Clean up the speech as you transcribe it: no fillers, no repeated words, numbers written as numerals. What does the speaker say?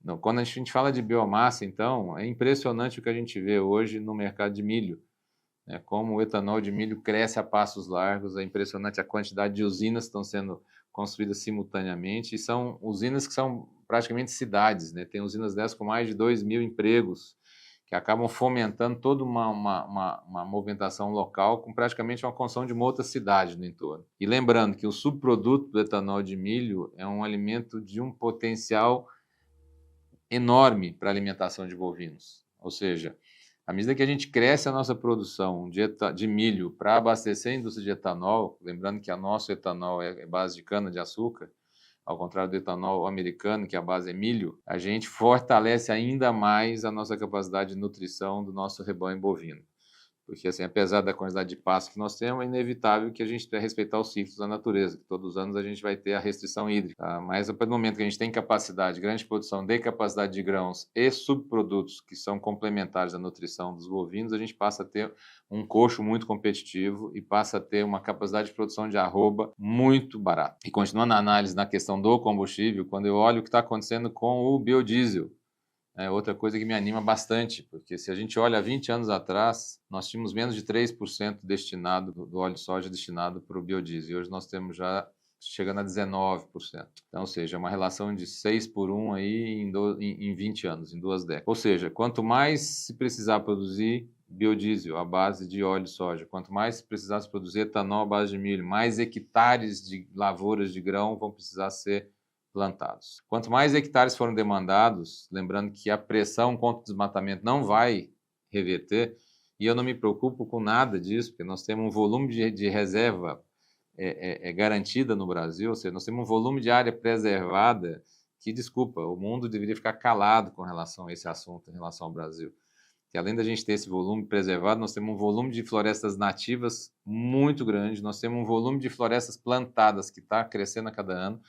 Não, quando a gente fala de biomassa, então, é impressionante o que a gente vê hoje no mercado de milho, né? Como o etanol de milho cresce a passos largos, é impressionante a quantidade de usinas que estão sendo construídas simultaneamente, e são usinas que são praticamente cidades, né? Tem usinas dessas com mais de 2.000 empregos, que acabam fomentando toda uma movimentação local com praticamente uma construção de uma outra cidade no entorno. E lembrando que o subproduto do etanol de milho é um alimento de um potencial enorme para a alimentação de bovinos. Ou seja, à medida que a gente cresce a nossa produção de milho para abastecer a indústria de etanol, lembrando que o nosso etanol é base de cana-de-açúcar, ao contrário do etanol americano, que a base é milho, a gente fortalece ainda mais a nossa capacidade de nutrição do nosso rebanho bovino. Porque, assim, apesar da quantidade de pasto que nós temos, é inevitável que a gente tenha que respeitar os ciclos da natureza, que todos os anos a gente vai ter a restrição hídrica. Tá? Mas, a partir do momento que a gente tem capacidade, grande produção de capacidade de grãos e subprodutos que são complementares à nutrição dos bovinos, a gente passa a ter um coxo muito competitivo e passa a ter uma capacidade de produção de arroba muito barata. E continuando a análise na questão do combustível, quando eu olho o que está acontecendo com o biodiesel, é outra coisa que me anima bastante, porque se a gente olha há 20 anos atrás, nós tínhamos menos de 3% destinado do óleo de soja destinado para o biodiesel. E hoje nós temos já chegando a 19%. Então, ou seja, uma relação de 6 por 1 aí em 20 anos, em 2 décadas. Ou seja, quanto mais se precisar produzir biodiesel à base de óleo de soja, quanto mais se precisar se produzir etanol à base de milho, mais hectares de lavouras de grão vão precisar ser plantados. Quanto mais hectares foram demandados, lembrando que a pressão contra o desmatamento não vai reverter, e eu não me preocupo com nada disso, porque nós temos um volume de reserva garantida no Brasil, ou seja, nós temos um volume de área preservada que, desculpa, o mundo deveria ficar calado com relação a esse assunto, em relação ao Brasil. Que além da gente ter esse volume preservado, nós temos um volume de florestas nativas muito grande, nós temos um volume de florestas plantadas que está crescendo a cada ano,